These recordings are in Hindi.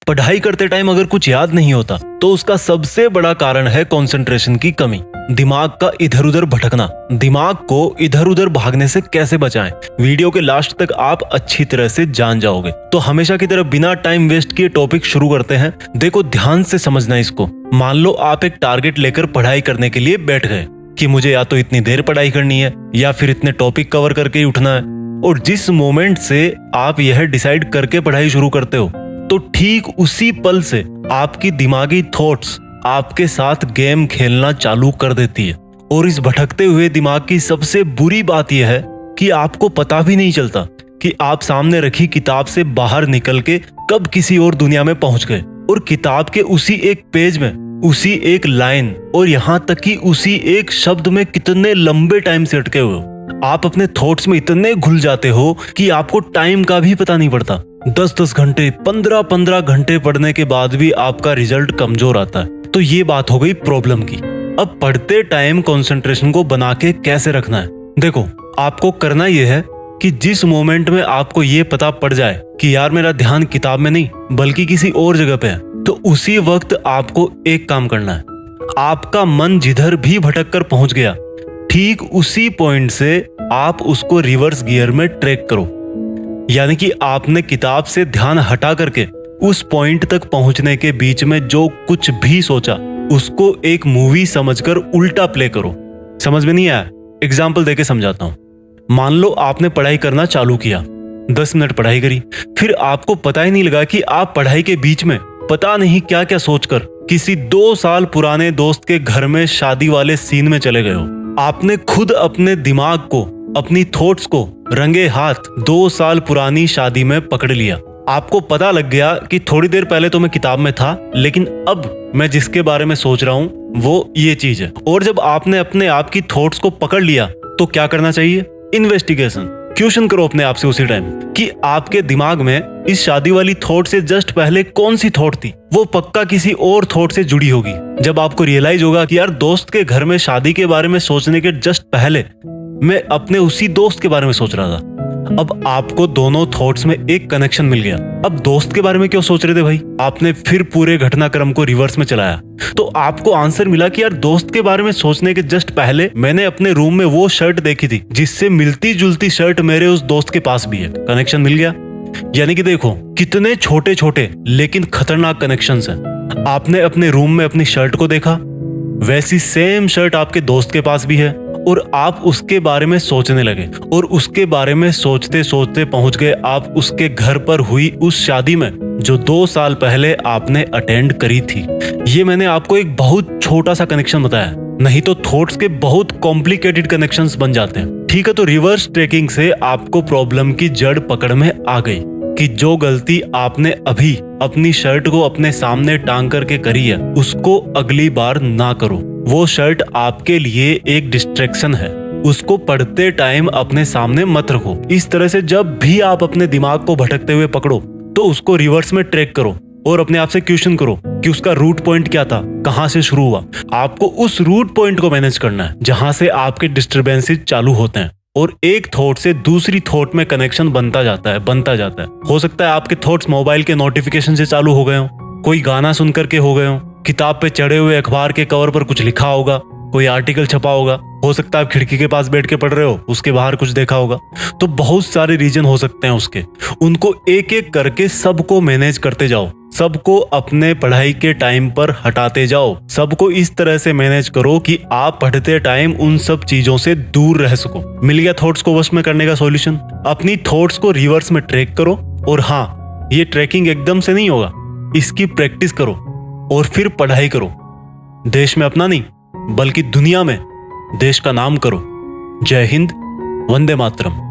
पढ़ाई करते टाइम अगर कुछ याद नहीं होता तो उसका सबसे बड़ा कारण है कंसंट्रेशन की कमी, दिमाग का इधर उधर भटकना। दिमाग को इधर उधर भागने से कैसे बचाएं, वीडियो के लास्ट तक आप अच्छी तरह से जान जाओगे। तो हमेशा की तरह बिना टाइम वेस्ट किए टॉपिक शुरू करते हैं। देखो, ध्यान से समझना इसको। मान लो आप एक टारगेट लेकर पढ़ाई करने के लिए बैठ गए कि मुझे या तो इतनी देर पढ़ाई करनी है या फिर इतने टॉपिक कवर करके ही उठना है। और जिस मोमेंट से आप यह डिसाइड करके पढ़ाई शुरू करते हो तो ठीक उसी पल से आपकी दिमागी थॉट्स आपके साथ गेम खेलना चालू कर देती है। और इस भटकते हुए दिमाग की सबसे बुरी बात यह है कि आपको पता भी नहीं चलता कि आप सामने रखी किताब से बाहर निकल के कब किसी और दुनिया में पहुंच गए और किताब के उसी एक पेज में, उसी एक लाइन और यहाँ तक कि उसी एक शब्द में कितने लंबे टाइम से अटके हुए हो। आप अपने थॉट्स में इतने घुल जाते हो कि आपको टाइम का भी पता नहीं पड़ता। 10-10 घंटे, 15-15 घंटे पढ़ने के बाद भी आपका रिजल्ट कमजोर आता है। तो ये बात हो गई प्रॉब्लम की। अब पढ़ते टाइम कंसंट्रेशन को बना के कैसे रखना है? देखो, आपको करना यह है कि जिस मोमेंट में आपको ये पता पड़ जाए कि यार मेरा ध्यान किताब में नहीं बल्कि किसी और जगह पे है, तो उसी वक्त आपको एक काम करना है। आपका मन जिधर भी भटक कर पहुंच गया, ठीक उसी पॉइंट से आप उसको रिवर्स गियर में ट्रैक करो। यानी कि आपने किताब से ध्यान हटा करके उस पॉइंट तक पहुंचने के बीच में जो कुछ भी सोचा उसको एक मूवी समझकर उल्टा प्ले करो। समझ में नहीं आया? एग्जाम्पल देके समझाता हूं। मान लो आपने पढ़ाई करना चालू किया, 10 मिनट पढ़ाई करी, फिर आपको पता ही नहीं लगा कि आप पढ़ाई के बीच में पता नहीं क्या क्या सोचकर किसी 2 साल पुराने दोस्त के घर में शादी वाले सीन में चले गए हो। आपने खुद अपने दिमाग को, अपनी थॉट्स को रंगे हाथ 2 साल पुरानी शादी में पकड़ लिया। आपको पता लग गया कि थोड़ी देर पहले तो मैं किताब में था, लेकिन अब मैं जिसके बारे में सोच रहा हूं वो ये चीज है। और जब आपने अपने आप की थॉट्स को पकड़ लिया तो क्या करना चाहिए? इन्वेस्टिगेशन, क्वेश्चन करो अपने आप से उसी टाइम कि आपके दिमाग में इस शादी वाली थॉट से जस्ट पहले कौन सी थॉट थी। वो पक्का किसी और थॉट से जुड़ी होगी। जब आपको रियलाइज होगा कि यार दोस्त के घर में शादी के बारे में सोचने के जस्ट पहले मैं अपने उसी दोस्त के बारे में सोच रहा था, अब आपको दोनों थॉट्स में एक कनेक्शन मिल गया। अब दोस्त के बारे में क्यों सोच रहे थे भाई? आपने फिर पूरे घटनाक्रम को रिवर्स में चलाया तो आपको आंसर मिला कि यार दोस्त के बारे में सोचने के जस्ट पहले मैंने अपने रूम में वो शर्ट देखी थी जिससे मिलती जुलती शर्ट मेरे उस दोस्त के पास भी है। कनेक्शन मिल गया। यानी कि देखो कितने छोटे छोटे लेकिन खतरनाक कनेक्शंस हैं। आपने अपने रूम में अपनी शर्ट को देखा, वैसी सेम शर्ट आपके दोस्त के पास भी है और आप उसके बारे में सोचने लगे और उसके बारे में सोचते सोचते पहुंच गए आप उसके घर पर हुई उस शादी में जो 2 साल पहले आपने अटेंड करी थी। ये मैंने आपको एक बहुत छोटा सा कनेक्शन बताया, नहीं तो थॉट्स के बहुत कॉम्प्लिकेटेड कनेक्शंस बन जाते हैं। ठीक है, तो रिवर्स ट्रैकिंग से आपको प्रॉब्लम की जड़ पकड़ में आ गई कि जो गलती आपने अभी अपनी शर्ट को अपने सामने टांग करके करी है उसको अगली बार ना करो। वो शर्ट आपके लिए एक डिस्ट्रैक्शन है, उसको पढ़ते टाइम अपने सामने मत रखो। इस तरह से जब भी आप अपने दिमाग को भटकते हुए पकड़ो तो उसको रिवर्स में ट्रैक करो और अपने आप से क्वेश्चन करो कि उसका रूट पॉइंट क्या था, कहां से शुरू हुआ। आपको उस रूट पॉइंट को मैनेज करना है जहां से आपके डिस्टर्बेंसेस चालू होते हैं और एक थॉट से दूसरी थॉट में कनेक्शन बनता जाता है। हो सकता है आपके थॉट्स मोबाइल के नोटिफिकेशन से चालू हो गए हो, कोई गाना सुन करके हो गए हो, किताब पे चढ़े हुए अखबार के कवर पर कुछ लिखा होगा, कोई आर्टिकल छपा होगा, हो सकता है आप खिड़की के पास बैठ के पढ़ रहे हो, उसके बाहर कुछ देखा होगा। तो बहुत सारे रीजन हो सकते हैं उसके, उनको एक एक करके सबको मैनेज करते जाओ, सबको अपने पढ़ाई के टाइम पर हटाते जाओ। सबको इस तरह से मैनेज करो कि आप पढ़ते टाइम उन सब चीजों से दूर रह सको। मिल गया थॉट्स को वश में करने का सॉल्यूशन। अपनी थॉट्स को रिवर्स में ट्रैक करो और हाँ, ये ट्रैकिंग एकदम से नहीं होगा, इसकी प्रैक्टिस करो और फिर पढ़ाई करो। देश में अपना नहीं बल्कि दुनिया में देश का नाम करो। जय हिंद, वंदे मातरम।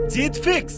जीत फिक्स।